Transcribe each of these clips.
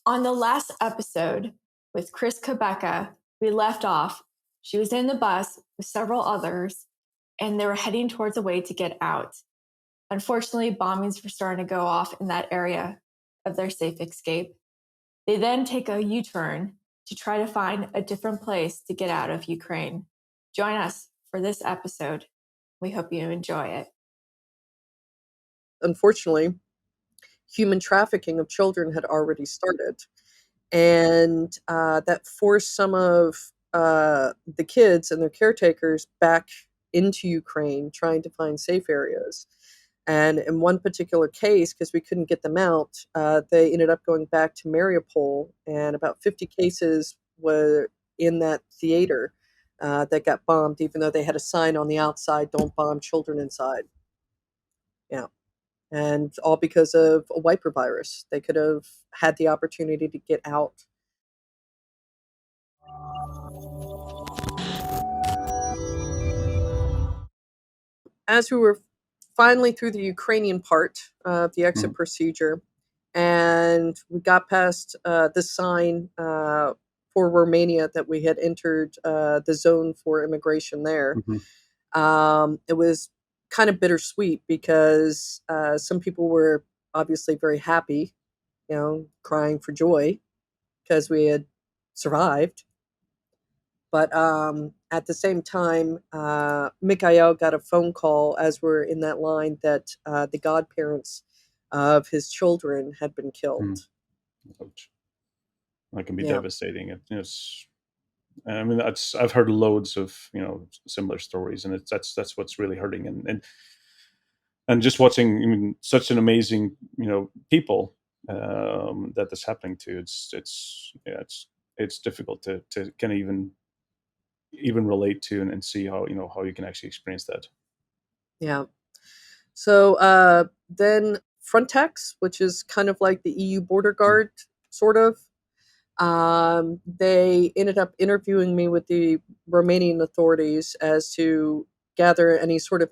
On the last episode with Chris Kubecka, we left off. She was in the bus with several others, and they were heading towards a way to get out. Unfortunately, bombings were starting to go off in that area of their safe escape. They then take a U-turn to try to find a different place to get out of Ukraine. Join us for this episode. We hope you enjoy it. Unfortunately, human trafficking of children had already started, and that forced some of the kids and their caretakers back into Ukraine, trying to find safe areas. And in one particular case, because we couldn't get them out, they ended up going back to Mariupol, and about 50 cases were in that theater that got bombed, even though they had a sign on the outside, "Don't bomb children inside." Yeah. And all because of a wiper virus. They could have had the opportunity to get out. As we were finally through the Ukrainian part of the exit procedure, and we got past the sign for Romania that we had entered the zone for immigration there, it was kind of bittersweet because some people were obviously very happy, crying for joy because we had survived. But at the same time, Mikhail got a phone call as we're in that line that the godparents of his children had been killed. Ouch. That can be devastating. I mean, I've heard loads of similar stories, and that's what's really hurting. And just watching such an amazing people that this happening to, it's difficult to kind of even relate to and see how you can actually experience that. Yeah. So then Frontex, which is kind of like the EU border guard, sort of, they ended up interviewing me with the Romanian authorities as to gather any sort of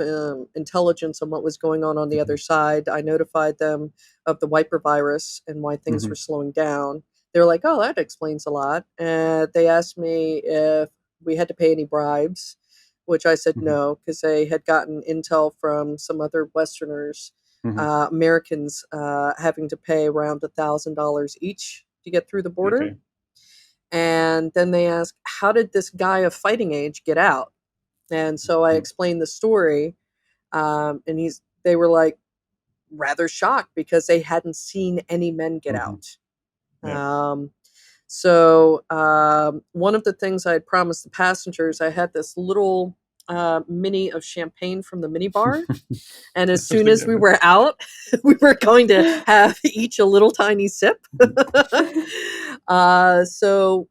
intelligence on what was going on the other side. I notified them of the wiper virus and why things were slowing down. They were like, "Oh, that explains a lot." And they asked me if we had to pay any bribes, which I said no, because they had gotten intel from some other Westerners, Americans, having to pay around $1,000 each to get through the border. Okay. And then they asked, how did this guy of fighting age get out? And so I explained the story, and they were like rather shocked because they hadn't seen any men get out. Yeah. So one of the things I had promised the passengers, I had this little mini of champagne from the minibar. And as soon as we were out, we were going to have each a little tiny sip. So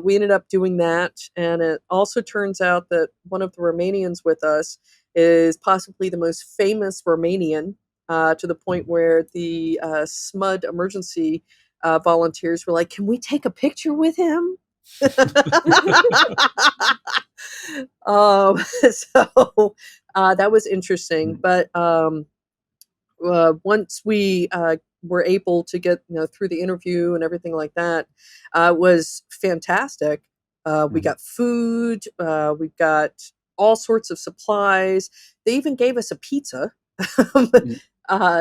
we ended up doing that. And it also turns out that one of the Romanians with us is possibly the most famous Romanian, to the point where the SMUD emergency volunteers were like, "Can we take a picture with him?" So that was interesting. But once we were able to get through the interview and everything like that, was fantastic. We got food. We got all sorts of supplies. They even gave us a pizza.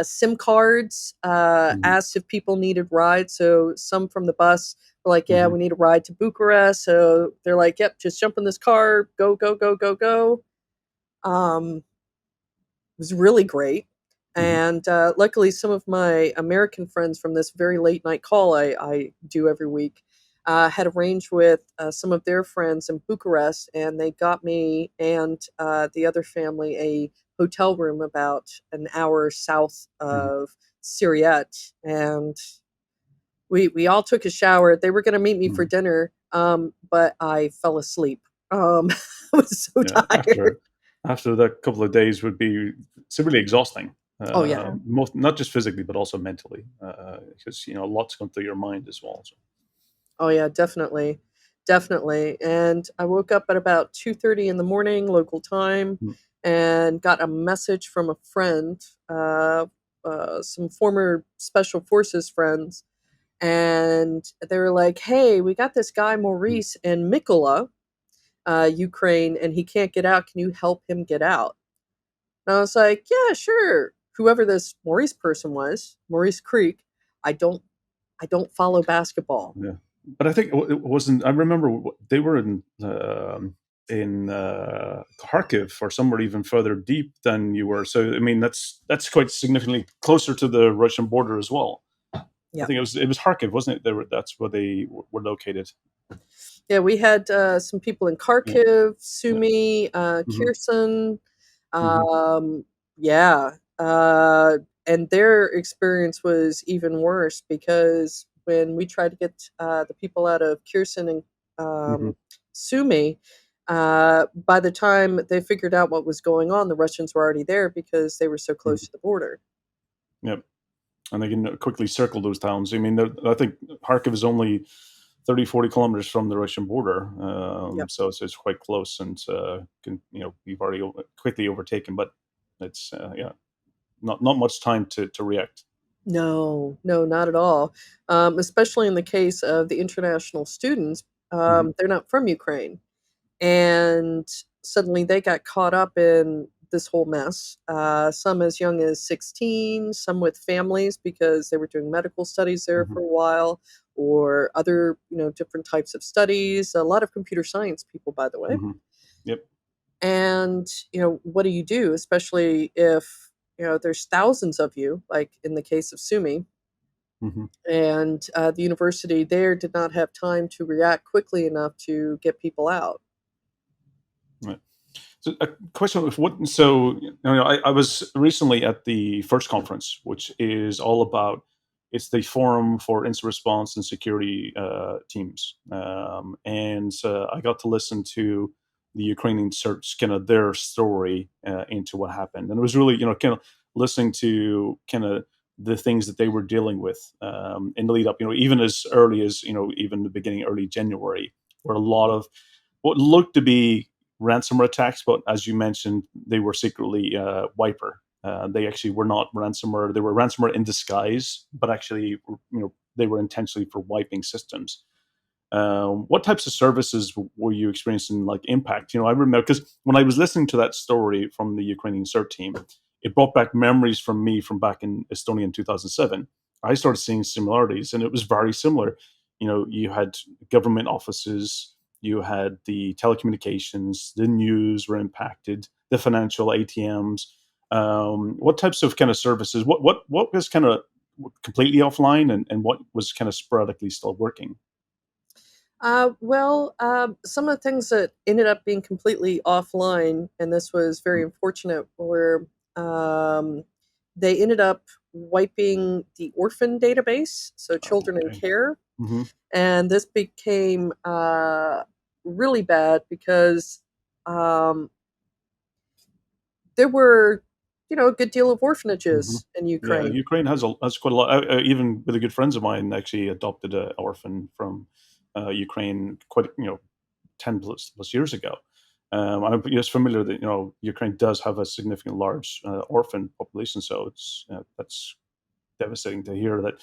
SIM cards, asked if people needed rides. So some from the bus were like, "Yeah, we need a ride to Bucharest." So they're like, "Yep, just jump in this car, go, go, go, go, go." It was really great. And luckily, some of my American friends from this very late night call I do every week had arranged with some of their friends in Bucharest, and they got me and the other family a hotel room about an hour south of Siriet, and we all took a shower. They were going to meet me for dinner, but I fell asleep. I was so tired. After that couple of days would be really exhausting. Not just physically, but also mentally, because lots going through your mind as well. So. Oh yeah, definitely. And I woke up at about 2:30 in the morning local time, and got a message from a friend, some former special forces friends, And they were like, hey, we got this guy Maurice in Mykola, Ukraine, and he can't get out. Can you help him get out? And I was like, yeah, sure. Whoever this Maurice person was, Maurice Creek, I don't follow basketball. Yeah, but I think it wasn't. I remember they were in Kharkiv or somewhere even further deep than you were. So I mean, that's quite significantly closer to the Russian border as well. Yeah. I think it was Kharkiv, wasn't it? That's where they were located. Yeah, we had some people in Kharkiv, Sumy, Mhm. Kherson. Mhm. Yeah. And their experience was even worse because when we tried to get the people out of Kherson and Mhm. Sumy, by the time they figured out what was going on, the Russians were already there because they were so close Mhm. to the border. Yep, and they can quickly circle those towns. I mean, I think Kharkiv is only 30, 40 kilometers from the Russian border, Yep. so it's quite close, and can you've already quickly overtaken. But it's yeah, not much time to react. No, no, not at all. Especially in the case of the international students, Hmm. they're not from Ukraine. And suddenly they got caught up in this whole mess. Some as young as 16, some with families because they were doing medical studies there Hmm. for a while, or other, different types of studies. A lot of computer science people, by the way. Hmm. Yep. And, what do you do, especially if, there's thousands of you, like in the case of Sumi, Hmm. and the university there did not have time to react quickly enough to get people out. Right. So a question of what? So I was recently at the first conference, which is all about. It's the Forum for Incident Response and Security Teams, and I got to listen to the Ukrainian search, kind of their story into what happened, and it was really kind of listening to kind of the things that they were dealing with in the lead up. Even as early as even the beginning, early January, where a lot of what looked to be ransomware attacks, but as you mentioned, they were secretly wiper. They actually were not ransomware; they were ransomware in disguise, but actually, they were intentionally for wiping systems. What types of services were you experiencing like impact? I remember because when I was listening to that story from the Ukrainian CERT team, it brought back memories from me from back in Estonia in 2007. I started seeing similarities, and it was very similar. You had government offices, you had the telecommunications, the news were impacted, the financial ATMs. What types of kind of services? What was kind of completely offline, and what was kind of sporadically still working? Some of the things that ended up being completely offline, and this was very unfortunate, were um, they ended up wiping the orphan database, so children in Okay. care. Hmm. And this became really bad because um, there were, a good deal of Hmm. orphanages in Yeah, Ukraine. Ukraine has quite a lot. Even with a good friends of mine, actually adopted an orphan from Ukraine quite 10 plus years ago. I'm just familiar that Ukraine does have a significant large orphan population, so it's that's devastating to hear that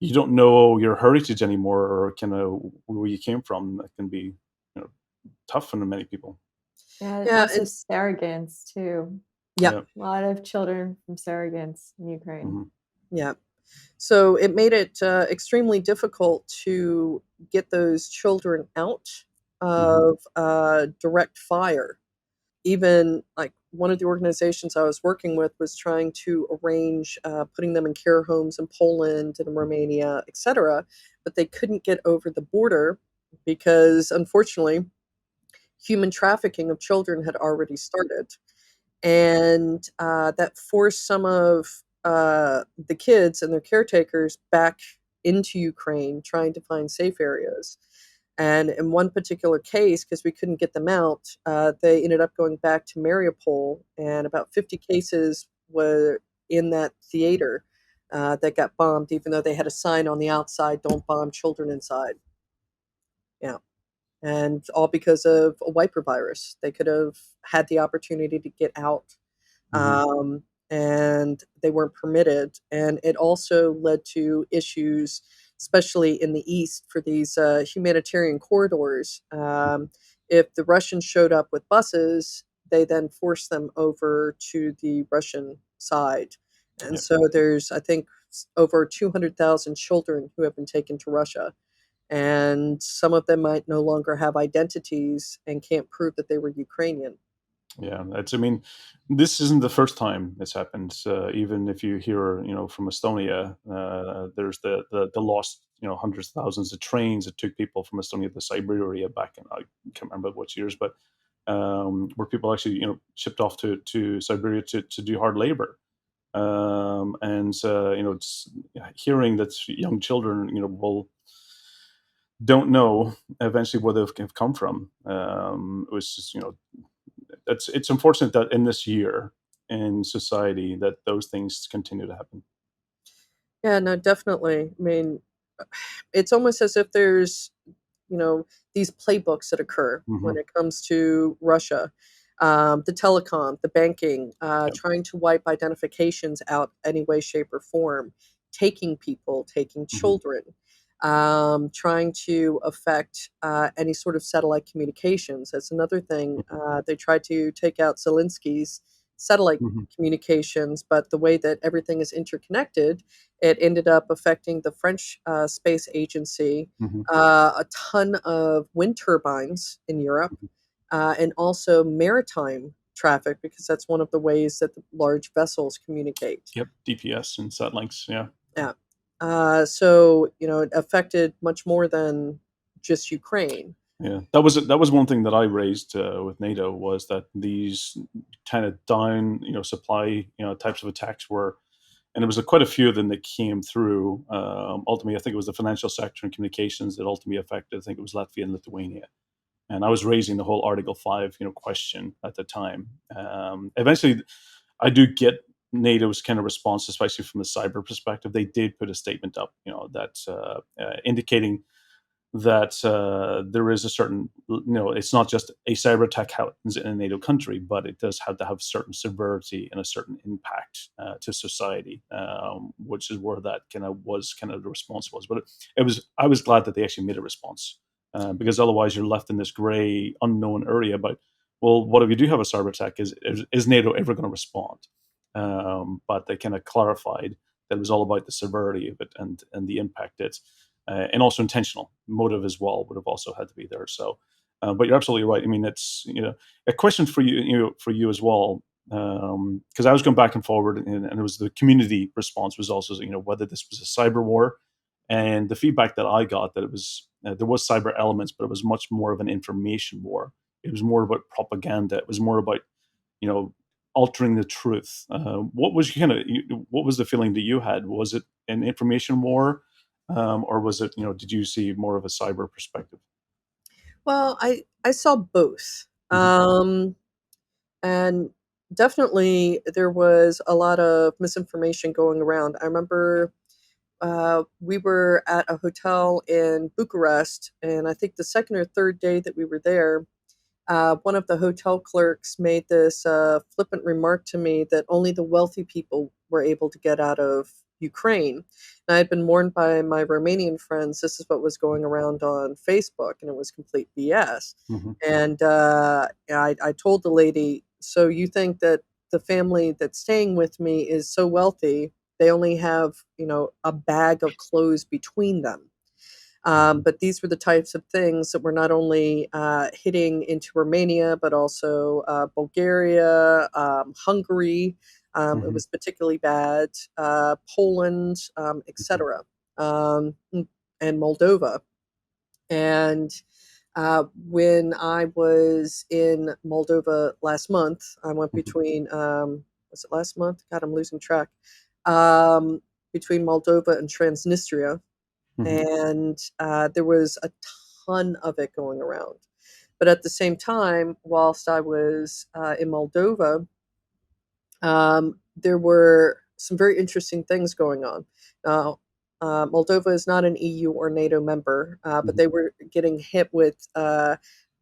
you don't know your heritage anymore or kind of where you came from. That can be you know tough for many people. Yeah, and Yeah, also and surrogates too. yeah, Yeah. A lot of children from surrogates in Ukraine. Hmm. yeah. So it made it extremely difficult to get those children out Hmm. of direct fire. Even like one of the organizations I was working with was trying to arrange putting them in care homes in Poland and in Romania, etc. But they couldn't get over the border because, unfortunately, human trafficking of children had already started. And that forced some of the kids and their caretakers back into Ukraine, trying to find safe areas. And in one particular case, because we couldn't get them out, they ended up going back to Mariupol, and about 50 cases were in that theater that got bombed, even though they had a sign on the outside, "Don't bomb children inside." Yeah. And all because of a wiper virus. They could have had the opportunity to get out, Hmm. and they weren't permitted. And it also led to issues especially in the east, for these humanitarian corridors. If the Russians showed up with buses, they then forced them over to the Russian side. And Yep. so there's, I think, over 200,000 children who have been taken to Russia. And some of them might no longer have identities and can't prove that they were Ukrainian. Yeah, I mean, this isn't the first time this happened. Even if you hear, from Estonia, there's the lost, hundreds of thousands of trains that took people from Estonia to Cybrary back in, I can't remember what years, but where people actually, shipped off to Siberia to do hard labor. And it's hearing that young children, don't know eventually where they've come from. It was just, it's unfortunate that in this year in society that those things continue to happen. Yeah, no, definitely. I mean, it's almost as if there's, these playbooks that occur when Hmm. it comes to Russia, the telecom, the banking, Yep. trying to wipe identifications out any way, shape, or form, taking people, taking Hmm. children, trying to affect any sort of satellite communications. That's another thing. They tried to take out Zelensky's satellite Hmm. communications, but the way that everything is interconnected, it ended up affecting the French space agency, Hmm. a ton of wind turbines in Europe, and also maritime traffic, because that's one of the ways that the large vessels communicate. Yep. DPS and satlinks. Yeah. Yeah. So, it affected much more than just Ukraine. Yeah, that was one thing that I raised with NATO, was that these kind of down, supply, types of attacks were, and there was quite a few of them that came through. Ultimately, I think it was the financial sector and communications that ultimately affected. I think it was Latvia and Lithuania, and I was raising the whole Article 5, question at the time. Eventually, I do get NATO's kind of response, especially from the cyber perspective. They did put a statement up, that indicating that there is a certain, it's not just a cyber attack happens in a NATO country, but it does have to have certain severity and a certain impact to society, which is where that kind of the response was. But I was glad that they actually made a response, because otherwise you're left in this gray, unknown area. But well, what if you do have a cyber attack? Is NATO ever going to respond? But they kind of clarified that it was all about the severity of it and the impact and also intentional motive as well would have also had to be there. So, but you're absolutely right. I mean, it's a question for you, for you as well, because I was going back and forward, and it was the community response was also whether this was a cyber war, and the feedback that I got that it was there was cyber elements, but it was much more of an information war. It was more about propaganda. It was more about you know altering the truth. What was the feeling that you had? Was it an information war? Or was it, did you see more of a cyber perspective? Well, I saw both. Hmm. And definitely there was a lot of misinformation going around. I remember we were at a hotel in Bucharest, and I think the second or third day that we were there, one of the hotel clerks made this flippant remark to me that only the wealthy people were able to get out of Ukraine. And I had been warned by my Romanian friends this is what was going around on Facebook, and it was complete BS. Hmm. And I told the lady, so you think that the family that's staying with me is so wealthy, they only have, a bag of clothes between them. But these were the types of things that were not only hitting into Romania, but also Bulgaria, Hungary. It Hmm. was particularly bad, Poland, etc., um, and Moldova. And when I was in Moldova last month, I went Hmm. between, was it last month? God, I'm losing track. Um, Between Moldova and Transnistria, Hmm. and there was a ton of it going around. But at the same time, whilst I was in Moldova, there were some very interesting things going on. Now, Moldova is not an EU or NATO member, but Hmm. they were getting hit with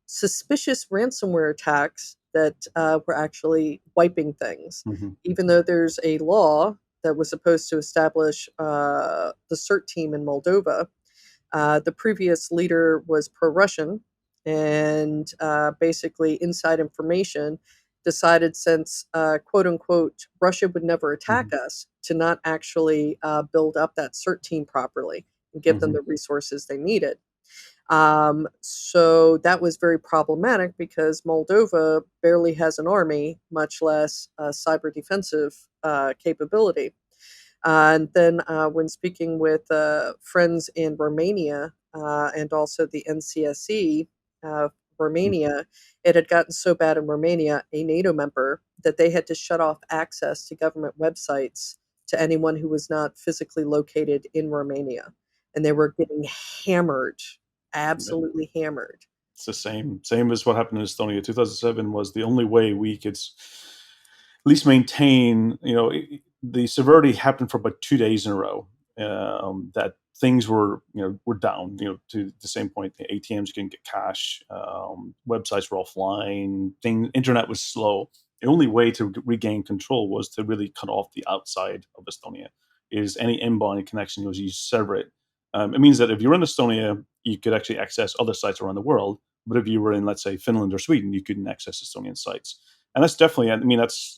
suspicious ransomware attacks that were actually wiping things. Hmm. Even though there's a law that was supposed to establish the CERT team in Moldova. The previous leader was pro-Russian, and basically inside information decided, since quote unquote Russia would never attack Mhm. us, to not actually build up that CERT team properly and give them Mhm. the resources they needed. So that was very problematic because Moldova barely has an army, much less a cyber defensive capability. And then when speaking with friends in Romania and also the NCSE, Mhm. Romania, it had gotten so bad in Romania, a NATO member, that they had to shut off access to government websites to anyone who was not physically located in Romania. And they were getting hammered, Yeah. absolutely hammered. It's the same as what happened in Estonia. 2007 was the only way we could at least maintain. The severity happened for about 2 days in a row. That things were down. To the same point, the ATMs couldn't get cash. Websites were offline. Internet was slow. The only way to regain control was to really cut off the outside of Estonia. Is any inbound connection was you sever it. It means that if you're in Estonia, you could actually access other sites around the world. But if you were in, let's say, Finland or Sweden, you couldn't access Estonian sites. And that's definitely, I mean, that's,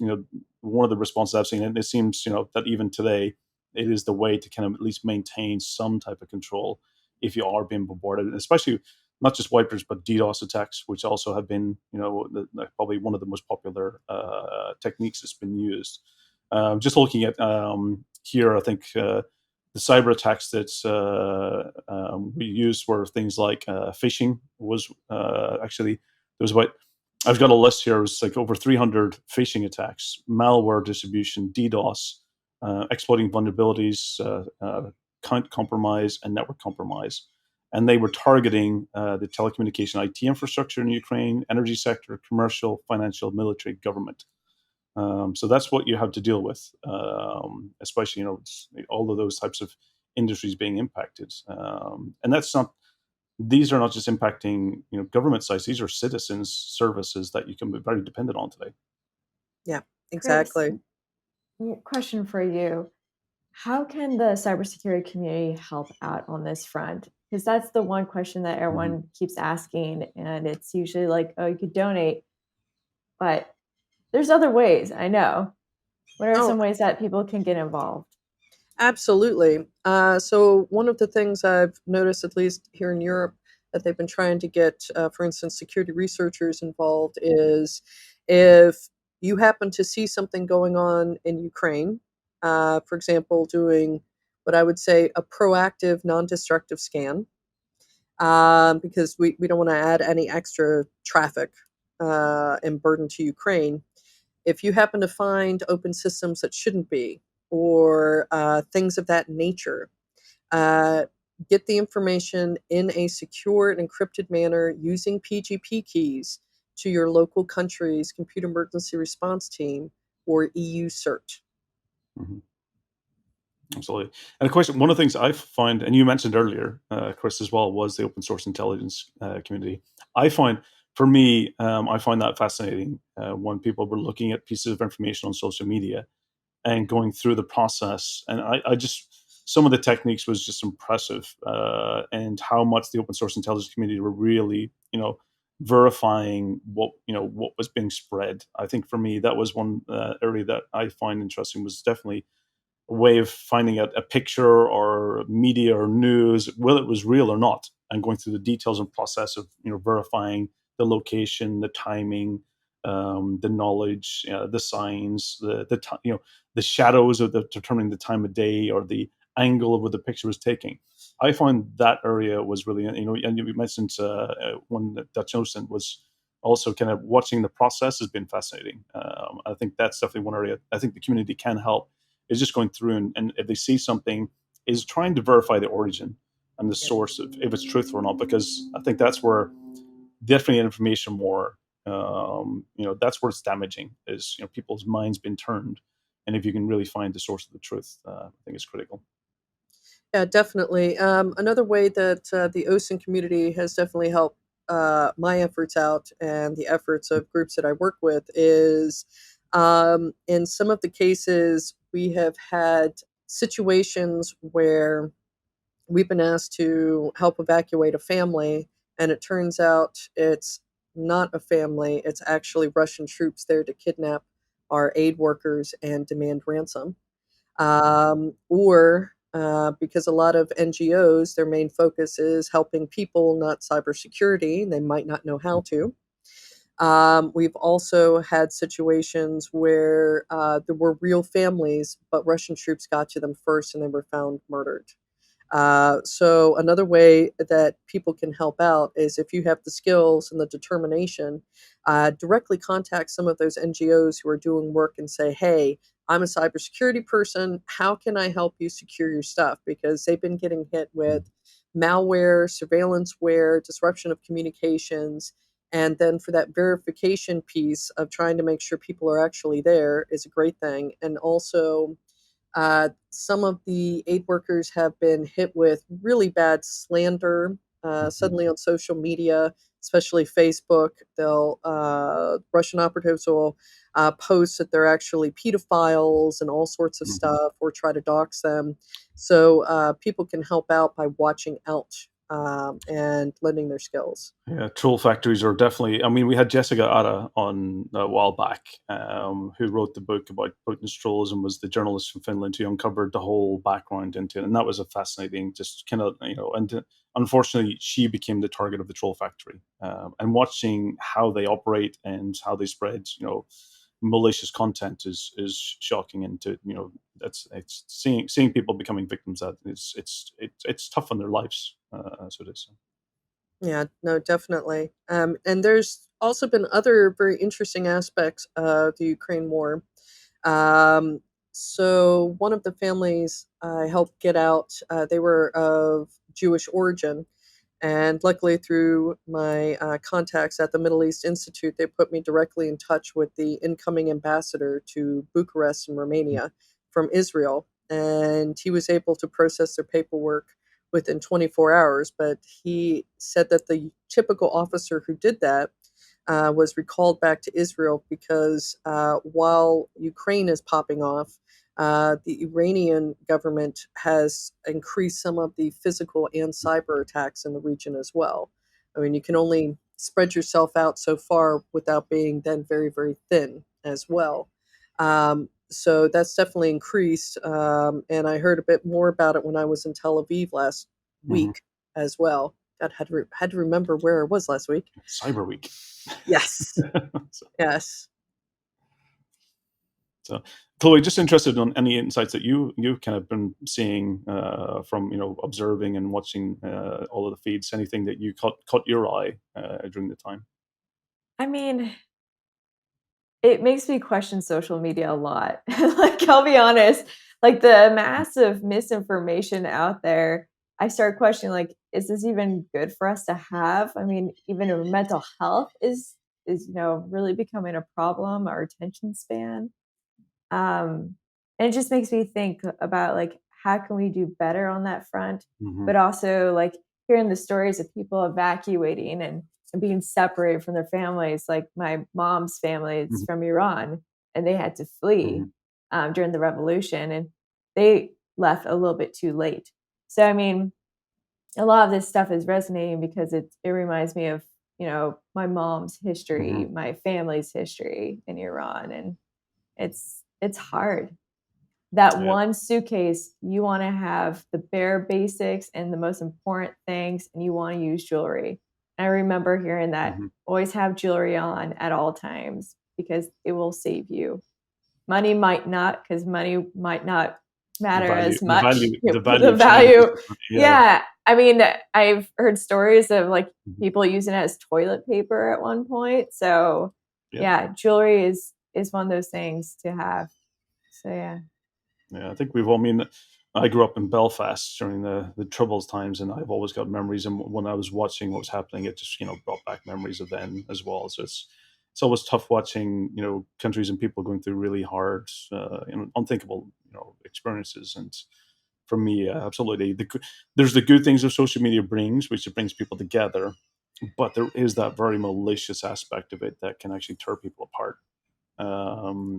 one of the responses I've seen. And it seems, that even today, it is the way to kind of at least maintain some type of control if you are being bombarded, and especially not just wipers, but DDoS attacks, which also have been, probably one of the most popular techniques that's been used. Just looking at here, I think the cyber attacks that we used were things like phishing was actually there was about I've got a list here. It was like over 300 phishing attacks, malware distribution, DDoS, exploiting vulnerabilities, account compromise, and network compromise. And they were targeting the telecommunication IT infrastructure in Ukraine, energy sector, commercial, financial, military, government. So that's what you have to deal with, especially all of those types of industries being impacted. And that's not; these are not just impacting government sites; these are citizens' services that you can be very dependent on today. Yeah, Chris, exactly. question for you. How can the cybersecurity community help out on this front? Because that's the one question that Mhm. everyone keeps asking. And it's usually like, oh, you could donate, but there's other ways. I know. What are Oh, some ways that people can get involved? absolutely. So one of the things I've noticed, at least here in Europe, that they've been trying to get, for instance, security researchers involved is if you happen to see something going on in Ukraine, for example, doing what I would say a proactive, non-destructive scan, because we don't want to add any extra traffic and burden to Ukraine. If you happen to find open systems that shouldn't be, or things of that nature, uh, get the information in a secure and encrypted manner using PGP keys to your local country's computer emergency response team or EU CERT. Mhm. Absolutely. And a question, one of the things I find, and you mentioned earlier, Chris, as well, was the open source intelligence community. I find, for me, I find that fascinating when people were looking at pieces of information on social media and going through the process. And I just, some of the techniques was just impressive, and how much the open source intelligence community were really, verifying what was being spread. I think for me, that was one area that I find interesting, was definitely a way of finding out a picture or media or news, whether it was real or not, and going through the details and process of verifying the location, the timing, the knowledge, the signs, the shadows of the determining the time of day or the angle of what the picture was taking. I find that area was really, and you mentioned one that Dutch Innocent was also kind of watching the process has been fascinating. I think that's definitely one area I think the community can help, is just going through and if they see something, is trying to verify the origin and the Yep. source of if it's truthful or not, because I think that's where definitely information war, that's where it's damaging, is people's minds been turned, and if you can really find the source of the truth, I think it's critical. Yeah, definitely. Another way that the OSINT community has definitely helped my efforts out and the efforts of groups that I work with is In some of the cases, we have had situations where we've been asked to help evacuate a family, and it turns out it's not a family, it's actually Russian troops there to kidnap our aid workers and demand ransom. Or because a lot of NGOs, their main focus is helping people, not cybersecurity, they might not know how to. We've also had situations where there were real families, but Russian troops got to them first and they were found murdered. So another way that people can help out is if you have the skills and the determination, directly contact some of those NGOs who are doing work and say, hey, I'm a cybersecurity person. How can I help you secure your stuff? Because they've been getting hit with malware, surveillanceware, disruption of communications. And then for that verification piece of trying to make sure people are actually there is a great thing. And also, some of the aid workers have been hit with really bad slander suddenly on social media, especially Facebook. Russian operatives will post that they're actually pedophiles and all sorts of stuff, or try to dox them. So people can help out by watching out and lending their skills. Yeah, troll factories are definitely. I mean, we had Jessica Ada on a while back, who wrote the book about Putin's trolls and was the journalist from Finland who uncovered the whole background into it, and that was a fascinating, just kind of And unfortunately, she became the target of the troll factory, and watching how they operate and how they spread, malicious content is shocking, and it's seeing people becoming victims that it's tough on their lives, so it is. Yeah, no, definitely. And there's also been other very interesting aspects of the Ukraine war. Um, so one of the families I helped get out, they were of Jewish origin, and luckily through my contacts at the Middle East Institute, they put me directly in touch with the incoming ambassador to Bucharest in Romania from Israel, and he was able to process their paperwork within 24 hours. But he said that the typical officer who did that was recalled back to Israel because while Ukraine is popping off, the Iranian government has increased some of the physical and cyber attacks in the region as well. I mean, you can only spread yourself out so far without being then very, very thin as well. So that's definitely increased. And I heard a bit more about it when I was in Tel Aviv last week as well. God, had to remember where I was last week. Cyber Week. Yes. Yes. So, Chloe, just interested in any insights that you've kind of been seeing from observing and watching all of the feeds. Anything that you caught your eye during the time? I mean, it makes me question social media a lot. Like, I'll be honest, like the massive misinformation out there, I start questioning, like, is this even good for us to have? I mean, even our mental health is really becoming a problem, our attention span. And it just makes me think about, like, how can we do better on that front? But also, like, hearing the stories of people evacuating and being separated from their families. Like my mom's family is from Iran, and they had to flee during the revolution, and they left a little bit too late. So, I mean, a lot of this stuff is resonating because it reminds me of my mom's history, my family's history in Iran, and it's hard. That Yeah. one suitcase, you want to have the bare basics and the most important things, and you want to use jewelry. I remember hearing that always have jewelry on at all times because it will save you. Money might not, because money might not The matter value, as the much. value, the But value the of changes. value, Yeah. yeah. I mean, I've heard stories of like people using it as toilet paper at one point. So yeah, jewelry is one of those things to have. So yeah. Yeah, I think we've all. I mean, I grew up in Belfast during the Troubles times, and I've always got memories. And when I was watching what was happening, it just brought back memories of then as well. So it's always tough watching countries and people going through really hard, unthinkable experiences. And for me, absolutely, there's the good things that social media brings, which it brings people together, but there is that very malicious aspect of it that can actually tear people apart.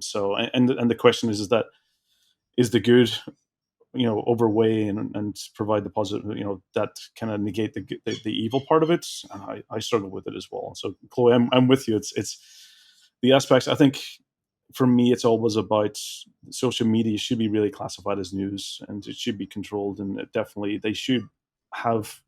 So and the question is that is the good overweigh and provide the positive, that kind of negate the evil part of it. I struggle with it as well. So Chloe, I'm with you. It's the aspects. I think for me, it's always about social media should be really classified as news, and it should be controlled, and definitely they should have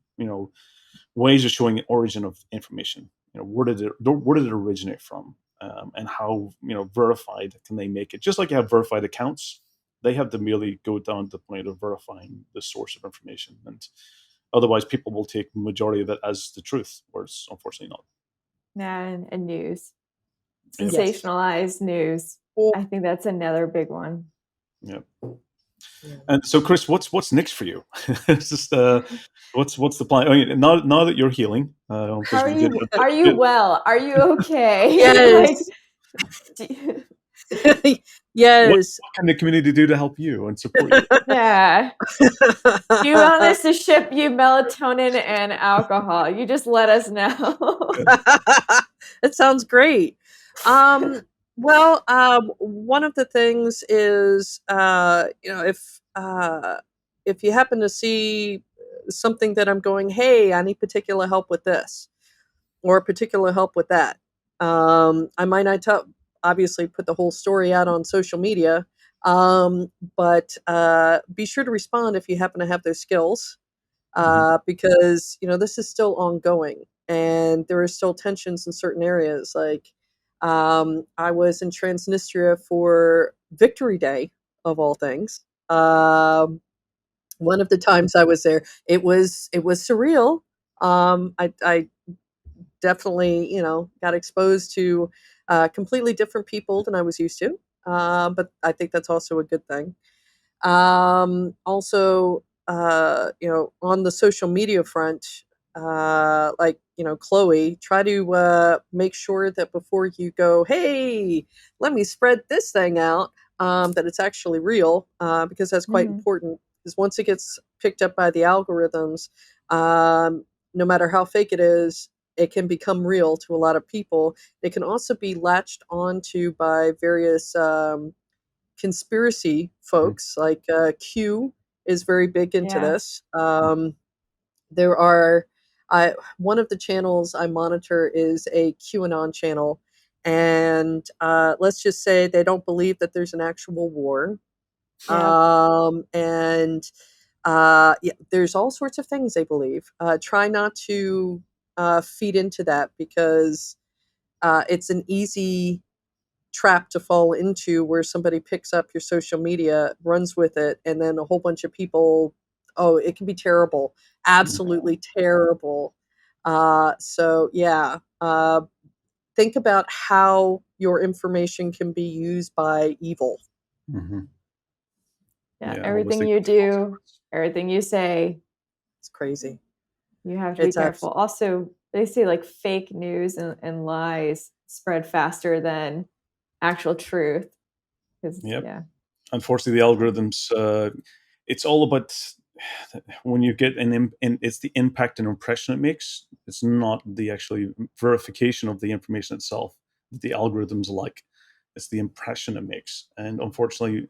ways of showing the origin of information. Where did it originate from, and how verified can they make it? Just like you have verified accounts, they have to merely go down to the point of verifying the source of information, and otherwise people will take the majority of it as the truth, where it's unfortunately not. Yeah, and news, Yep. sensationalized news. Well, I think that's another big one. Yeah. yeah. And so, Chris, what's next for you? It's just what's the plan? I mean, now that you're healing, How 'cause are we you? did- Are you well? Are you okay? Yes. Like, Yes. what can the community do to help you and support you? yeah. Do you want us to ship you melatonin and alcohol? You just let us know. That sounds great. Well, one of the things is, if you happen to see something that I'm going, hey, I need particular help with this, or particular help with that. I might not obviously put the whole story out on social media, but be sure to respond if you happen to have those skills, because this is still ongoing, and there are still tensions in certain areas. Like, I was in Transnistria for Victory Day, of all things. One of the times I was there, it was surreal. I definitely, got exposed to completely different people than I was used to. But I think that's also a good thing. Also, on the social media front, like, Chloe, try to make sure that before you go, hey, let me spread this thing out, that it's actually real, because that's quite important. Because once it gets picked up by the algorithms, no matter how fake it is, it can become real to a lot of people. It can also be latched onto by various conspiracy folks, like Q is very big into Yeah. this. There are one of the channels I monitor is a QAnon channel, and let's just say they don't believe that there's an actual war. Yeah. And yeah, there's all sorts of things they believe. Try not to feed into that, because it's an easy trap to fall into, where somebody picks up your social media, runs with it, and then a whole bunch of people, oh, it can be terrible, absolutely terrible. So yeah, think about how your information can be used by evil. Mm-hmm. Yeah. Yeah, Everything obviously. you do, everything you say, It's crazy. you have to be It's careful. Also, they say like fake news and lies spread faster than actual truth. Yep. Yeah. Unfortunately, the algorithms, it's all about when you get it's the impact and impression it makes. It's not the actually verification of the information itself that the algorithms like. It's the impression it makes. And unfortunately,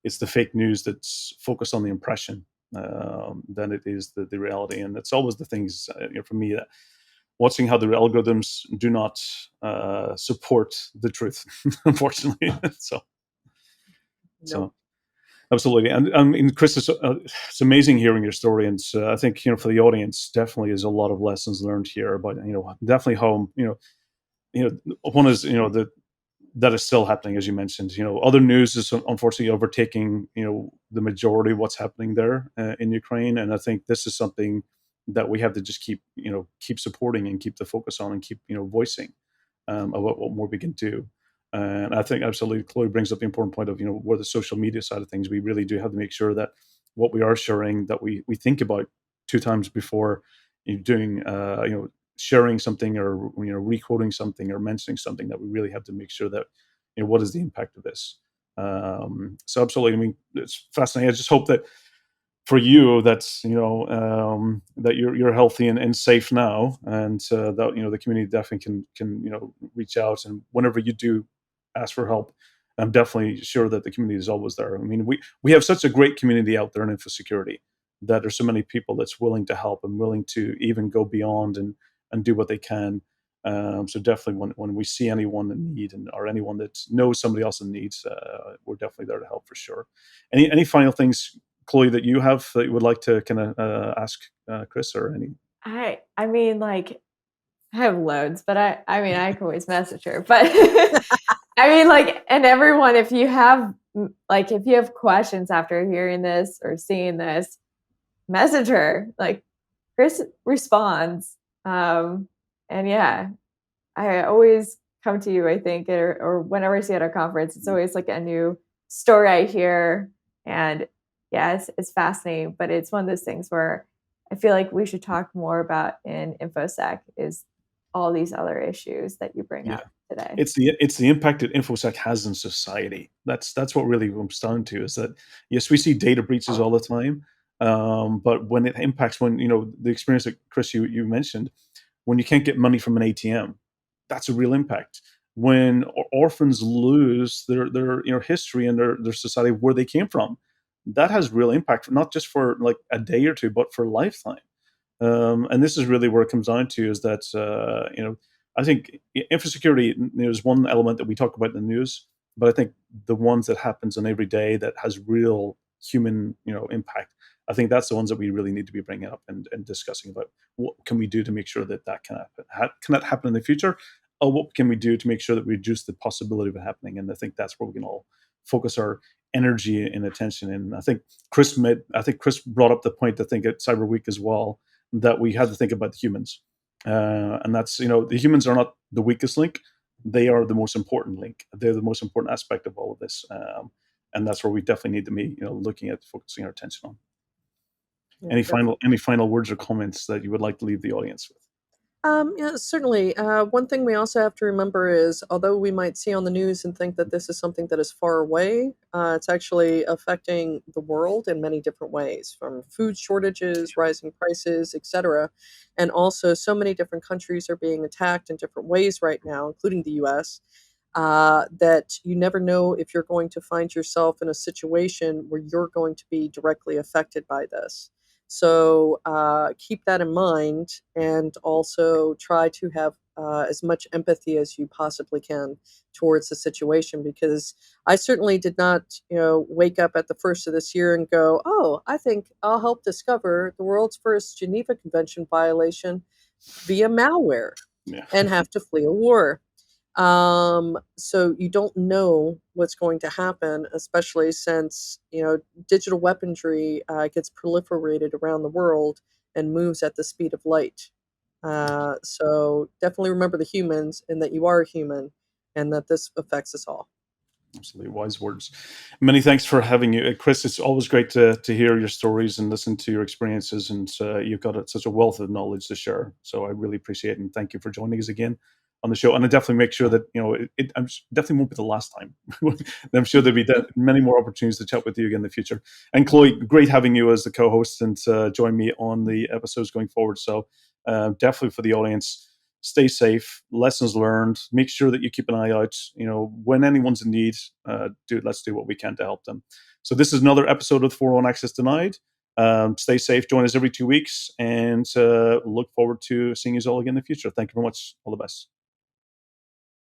it's the fake news that's focused on the impression than it is the reality. And it's always the things, for me, that watching how the algorithms do not support the truth, unfortunately. So. no. Absolutely, and I mean, Chris, it's amazing hearing your story, and I think for the audience, definitely is a lot of lessons learned here about definitely how one is that is still happening, as you mentioned. Other news is unfortunately overtaking the majority of what's happening there in Ukraine, and I think this is something that we have to just keep supporting and keep the focus on and keep voicing about what more we can do. And I think absolutely Chloe brings up the important point of, where the social media side of things, we really do have to make sure that what we are sharing, that we think about two times before doing, sharing something, or, re-quoting something or mentioning something, that we really have to make sure that, what is the impact of this? So absolutely. I mean, it's fascinating. I just hope that for you, that's that you're healthy and safe now, and that the community definitely can reach out, and whenever you do ask for help. I'm definitely sure that the community is always there. I mean, we have such a great community out there in infosecurity that there's so many people that's willing to help and willing to even go beyond and do what they can. So definitely when we see anyone in need or anyone that knows somebody else in need, we're definitely there to help for sure. Any final things, Chloe, that you have that you would like to kind of ask Chris or any? I mean, like, I have loads, but I mean, I can always message her. But I mean, like, and everyone, if you have questions after hearing this or seeing this, message her. Like, Chris responds. And yeah, I always come to you, I think, or whenever I see at a conference, it's always like a new story I hear. And yeah, it's fascinating, but it's one of those things where I feel like we should talk more about in InfoSec is all these other issues that you bring up today. It's the impact that InfoSec has in society. That's what really comes down to is that, yes, we see data breaches all the time, but when it impacts, when the experience that Chris you mentioned, when you can't get money from an ATM, that's a real impact. When orphans lose their history and their society where they came from, that has real impact, not just for like a day or two, but for a lifetime. And this is really where it comes down to is that I think infosecurity is one element that we talk about in the news, but I think the ones that happens on every day that has real human impact, I think that's the ones that we really need to be bringing up and discussing about what can we do to make sure that can happen. Can that happen in the future? Or what can we do to make sure that we reduce the possibility of it happening? And I think that's where we can all focus our energy and attention. And I think Chris brought up the point, I think at Cyber Week as well, that we had to think about the humans. And that's, the humans are not the weakest link. They are the most important link. They're the most important aspect of all of this. And that's where we definitely need to be, looking at focusing our attention on. Yeah, Any final words or comments that you would like to leave the audience with? Yeah, certainly. One thing we also have to remember is, although we might see on the news and think that this is something that is far away, it's actually affecting the world in many different ways, from food shortages, rising prices, etc. And also, so many different countries are being attacked in different ways right now, including the U.S., that you never know if you're going to find yourself in a situation where you're going to be directly affected by this. So keep that in mind, and also try to have as much empathy as you possibly can towards the situation, because I certainly did not, wake up at the first of this year and go, "Oh, I think I'll help discover the world's first Geneva Convention violation via malware," and have to flee a war. So you don't know what's going to happen, especially since, digital weaponry gets proliferated around the world and moves at the speed of light. So definitely remember the humans, and that you are human, and that this affects us all. Absolutely wise words. Many thanks for having you, Chris. It's always great to hear your stories and listen to your experiences, and you've got such a wealth of knowledge to share. So I really appreciate it, and thank you for joining us again on the show. And I definitely make sure that I'm definitely won't be the last time. I'm sure there'll be many more opportunities to chat with you again in the future. And Chloe, great having you as the co-host and join me on the episodes going forward. So definitely for the audience, stay safe, lessons learned, make sure that you keep an eye out, when anyone's in need, let's do what we can to help them. So this is another episode of 401 Access Denied. Stay safe, join us every 2 weeks, and look forward to seeing you all again in the future. Thank you very much. All the best.